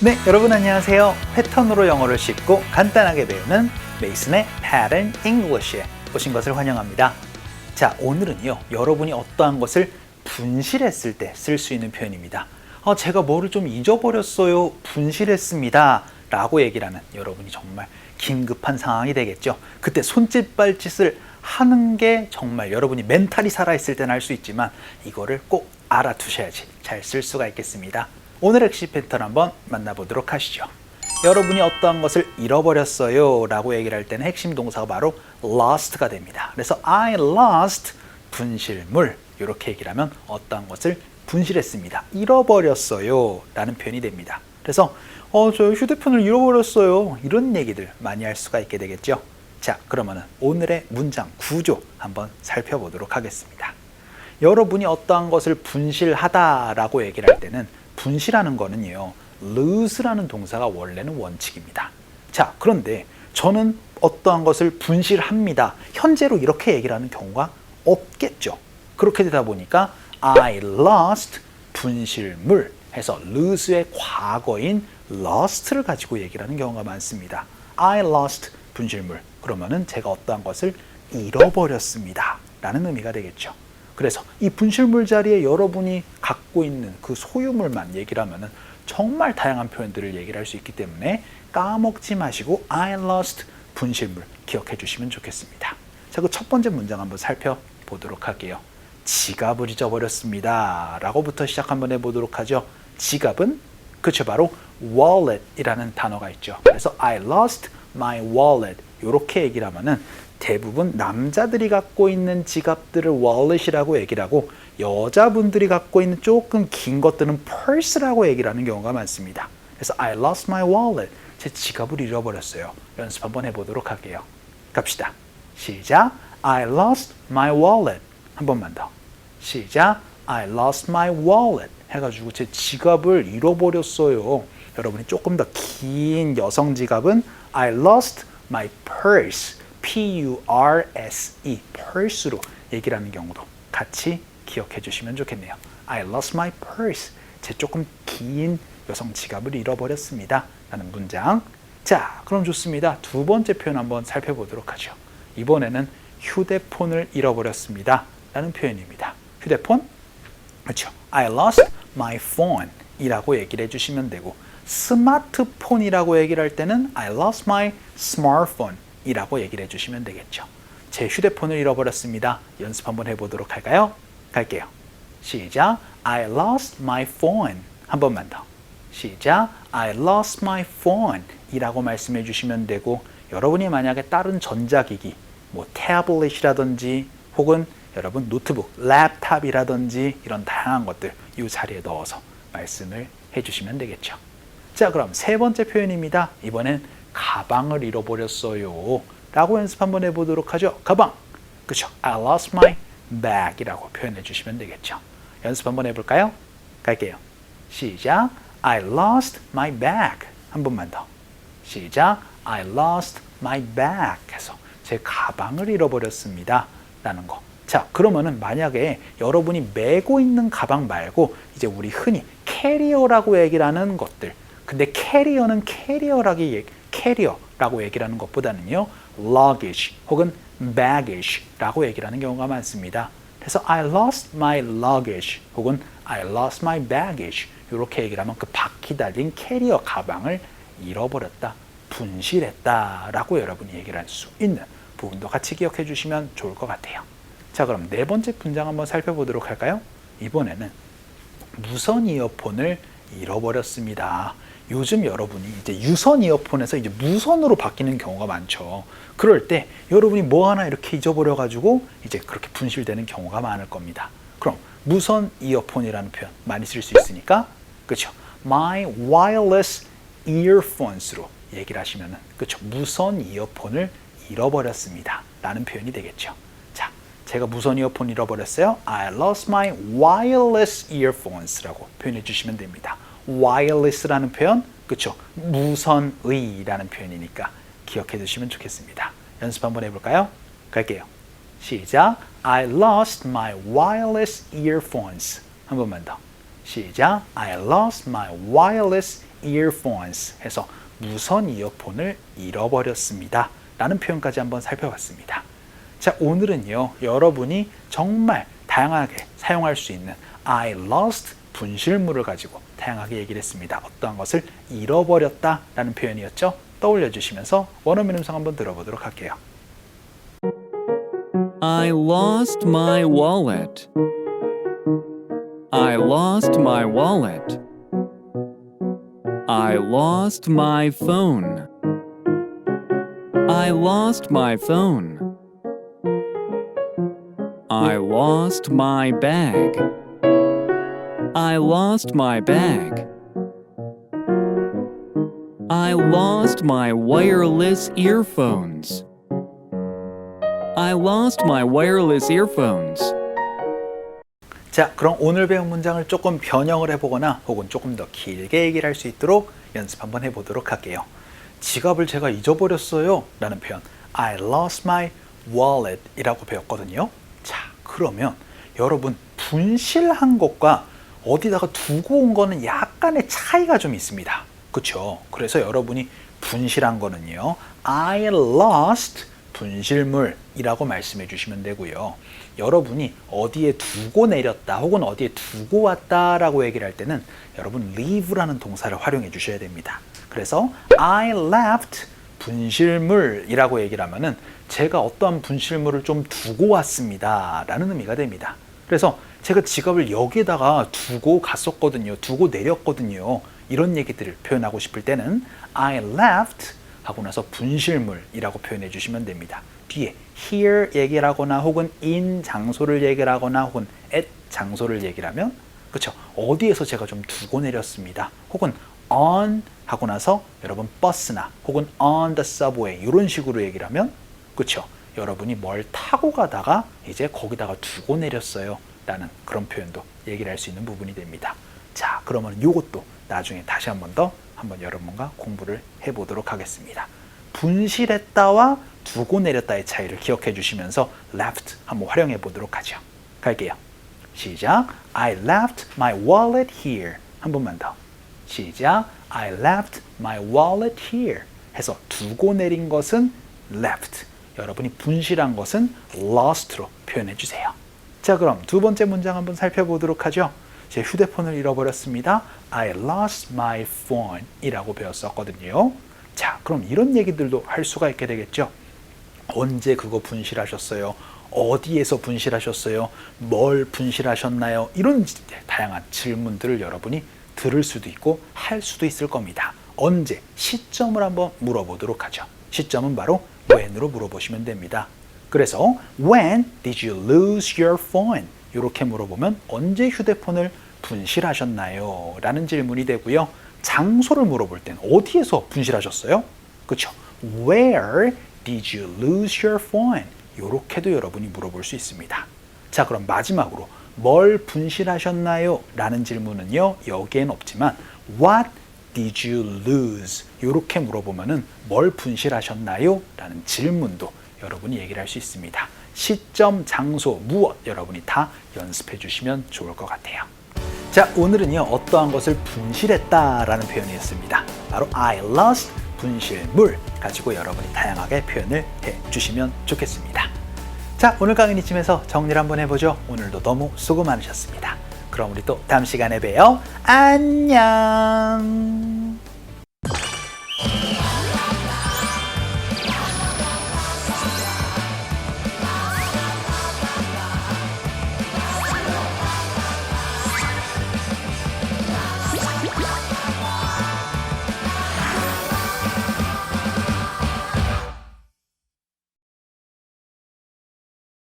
네, 여러분 안녕하세요. 패턴으로 영어를 쉽고 간단하게 배우는 메이슨의 Pattern English에 오신 것을 환영합니다. 자, 오늘은요, 여러분이 어떠한 것을 분실했을 때 쓸 수 있는 표현입니다. 제가 뭐를 좀 잊어버렸어요. 분실했습니다. 라고 얘기를 하면 여러분이 정말 긴급한 상황이 되겠죠. 그때 손짓 발짓을 하는 게 정말 여러분이 멘탈이 살아있을 때는 할 수 있지만 이거를 꼭 알아두셔야지 잘 쓸 수가 있겠습니다. 오늘 핵심 패턴 한번 만나보도록 하시죠. 여러분이 어떠한 것을 잃어버렸어요 라고 얘기를 할 때는 핵심 동사가 바로 lost가 됩니다. 그래서 I lost 분실물, 이렇게 얘기를 하면 어떠한 것을 분실했습니다, 잃어버렸어요 라는 표현이 됩니다. 그래서 저 휴대폰을 잃어버렸어요, 이런 얘기들 많이 할 수가 있게 되겠죠. 자, 그러면 오늘의 문장 구조 한번 살펴보도록 하겠습니다. 여러분이 어떠한 것을 분실하다 라고 얘기를 할 때는 분실하는 거는요, lose라는 동사가 원래는 원칙입니다. 자, 그런데 저는 어떠한 것을 분실합니다, 현재로 이렇게 얘기를 하는 경우가 없겠죠. 그렇게 되다 보니까 I lost 분실물 해서 lose의 과거인 lost를 가지고 얘기를 하는 경우가 많습니다. I lost 분실물, 그러면은 제가 어떠한 것을 잃어버렸습니다 라는 의미가 되겠죠. 그래서 이 분실물 자리에 여러분이 갖고 있는 그 소유물만 얘기를 하면은 정말 다양한 표현들을 얘기를 할 수 있기 때문에 까먹지 마시고 I lost 분실물 기억해 주시면 좋겠습니다. 자, 그 첫 번째 문장 한번 살펴보도록 할게요. 지갑을 잊어버렸습니다 라고부터 시작 한번 해보도록 하죠. 지갑은 그쵸, 바로 wallet 이라는 단어가 있죠. 그래서 I lost my wallet, 이렇게 얘기를 하면은 대부분 남자들이 갖고 있는 지갑들을 wallet이라고 얘기를 하고 여자분들이 갖고 있는 조금 긴 것들은 purse라고 얘기를 하는 경우가 많습니다. 그래서 I lost my wallet, 제 지갑을 잃어버렸어요. 연습 한번 해보도록 할게요. 갑시다. 시작. I lost my wallet. 한 번만 더. 시작. I lost my wallet 해가지고 제 지갑을 잃어버렸어요. 여러분이 조금 더 긴 여성 지갑은 I lost my purse, P-U-R-S-E, purse로 얘기를 하는 경우도 같이 기억해 주시면 좋겠네요. I lost my purse, 제 조금 긴 여성 지갑을 잃어버렸습니다 라는 문장. 자, 그럼 좋습니다. 두 번째 표현 한번 살펴보도록 하죠. 이번에는 휴대폰을 잃어버렸습니다 라는 표현입니다. 휴대폰? 그렇죠. I lost my phone 이라고 얘기를 해주시면 되고, 스마트폰이라고 얘기를 할 때는 I lost my smartphone 이라고 얘기를 해주시면 되겠죠. 제 휴대폰을 잃어버렸습니다. 연습 한번 해보도록 할까요? 갈게요. 시작. I lost my phone. 한 번만 더. 시작. I lost my phone 이라고 말씀해 주시면 되고, 여러분이 만약에 다른 전자기기, 뭐 태블릿이라든지 혹은 여러분 노트북, 랩탑이라든지 이런 다양한 것들 이 자리에 넣어서 말씀을 해주시면 되겠죠. 자, 그럼 세 번째 표현입니다. 이번엔 가방을 잃어버렸어요 라고 연습 한번 해보도록 하죠. 가방, 그렇죠. I lost my bag 이라고 표현해 주시면 되겠죠. 연습 한번 해볼까요? 갈게요. 시작. I lost my bag. 한 번만 더. 시작. I lost my bag 해서 제 가방을 잃어버렸습니다 라는 거. 자, 그러면은 만약에 여러분이 메고 있는 가방 말고 이제 우리 흔히 캐리어라고 얘기를 하는 것들, 근데 캐리어는 캐리어라고 얘기를 하는 것보다는요, luggage 혹은 baggage라고 얘기를 하는 경우가 많습니다. 그래서 I lost my luggage 혹은 I lost my baggage 이렇게 얘기를 하면 그 바퀴 달린 캐리어 가방을 잃어버렸다, 분실했다 라고 여러분이 얘기를 할 수 있는 부분도 같이 기억해 주시면 좋을 것 같아요. 자, 그럼 네 번째 문장 한번 살펴보도록 할까요? 이번에는 무선 이어폰을 잃어버렸습니다. 요즘 여러분이 이제 유선 이어폰에서 이제 무선으로 바뀌는 경우가 많죠. 그럴 때 여러분이 뭐 하나 이렇게 잊어버려가지고 이제 그렇게 분실되는 경우가 많을 겁니다. 그럼 무선 이어폰이라는 표현 많이 쓸 수 있으니까, 그렇죠. My wireless earphones로 얘기를 하시면은, 그렇죠. 무선 이어폰을 잃어버렸습니다 라는 표현이 되겠죠. 자, 제가 무선 이어폰 잃어버렸어요. I lost my wireless earphones라고 표현해 주시면 됩니다. wireless라는 표현, 그렇죠. 무선의라는 표현이니까 기억해 두시면 좋겠습니다. 연습 한번 해볼까요? 갈게요. 시작. I lost my wireless earphones. 한 번만 더. 시작. I lost my wireless earphones 해서 무선 이어폰을 잃어버렸습니다. 라는 표현까지 한번 살펴봤습니다. 자, 오늘은요, 여러분이 정말 다양하게 사용할 수 있는 I lost 분실물을 가지고 다양하게 얘기를 했습니다. 어떠한 것을 잃어버렸다 라는 표현이었죠. 떠올려 주시면서 원어민 음성 한번 들어보도록 할게요. I lost my wallet. I lost my wallet. I lost my phone. I lost my phone. I lost my bag. I lost my bag. I lost my wireless earphones. I lost my wireless earphones. 자, 그럼 오늘 배운 문장을 조금 변형을 해보거나 혹은 조금 더 길게 얘기를 할 수 있도록 연습 한번 해보도록 할게요. 지갑을 제가 잊어버렸어요 라는 표현 I lost my wallet 이라고 배웠거든요. 자, 그러면 여러분 분실한 것과 어디다가 두고 온 거는 약간의 차이가 좀 있습니다. 그렇죠? 그래서 여러분이 분실한 거는요 I lost 분실물이라고 말씀해 주시면 되고요. 여러분이 어디에 두고 내렸다 혹은 어디에 두고 왔다 라고 얘기를 할 때는 여러분 leave라는 동사를 활용해 주셔야 됩니다. 그래서 I left 분실물이라고 얘기를 하면은 제가 어떠한 분실물을 좀 두고 왔습니다 라는 의미가 됩니다. 그래서 제가 지갑을 여기에다가 두고 갔었거든요. 두고 내렸거든요. 이런 얘기들을 표현하고 싶을 때는 I left 하고 나서 분실물이라고 표현해 주시면 됩니다. 뒤에 here 얘기를 하거나 혹은 in 장소를 얘기를 하거나 혹은 at 장소를 얘기를 하면 그렇죠. 어디에서 제가 좀 두고 내렸습니다. 혹은 on 하고 나서 여러분 버스나 혹은 on the subway 이런 식으로 얘기를 하면 그렇죠. 여러분이 뭘 타고 가다가 이제 거기다가 두고 내렸어요 라는 그런 표현도 얘기를 할 수 있는 부분이 됩니다. 자, 그러면 이것도 나중에 다시 한번 여러분과 공부를 해보도록 하겠습니다. 분실했다와 두고 내렸다의 차이를 기억해 주시면서 left 한번 활용해 보도록 하죠. 갈게요. 시작. I left my wallet here. 한 번만 더. 시작. I left my wallet here. 해서 두고 내린 것은 left. 여러분이 분실한 것은 lost로 표현해 주세요. 자, 그럼 두 번째 문장 한번 살펴보도록 하죠. 제 휴대폰을 잃어버렸습니다. I lost my phone 이라고 배웠었거든요. 자, 그럼 이런 얘기들도 할 수가 있게 되겠죠. 언제 그거 분실하셨어요? 어디에서 분실하셨어요? 뭘 분실하셨나요? 이런 다양한 질문들을 여러분이 들을 수도 있고 할 수도 있을 겁니다. 언제? 시점을 한번 물어보도록 하죠. 시점은 바로 when으로 물어보시면 됩니다. 그래서 when did you lose your phone? 이렇게 물어보면 언제 휴대폰을 분실하셨나요? 라는 질문이 되고요. 장소를 물어볼 땐 어디에서 분실하셨어요? 그렇죠? Where did you lose your phone? 이렇게도 여러분이 물어볼 수 있습니다. 자, 그럼 마지막으로 뭘 분실하셨나요? 라는 질문은요. 여기엔 없지만 What did you lose? 이렇게 물어보면은 뭘 분실하셨나요? 라는 질문도 여러분이 얘기를 할 수 있습니다. 시점, 장소, 무엇 여러분이 다 연습해 주시면 좋을 것 같아요. 자, 오늘은요 어떠한 것을 분실했다라는 표현이었습니다. 바로 I lost 분실물 가지고 여러분이 다양하게 표현을 해 주시면 좋겠습니다. 자, 오늘 강의는 이쯤에서 정리를 한번 해보죠. 오늘도 너무 수고 많으셨습니다. 그럼 우리 또 다음 시간에 봬요. 안녕.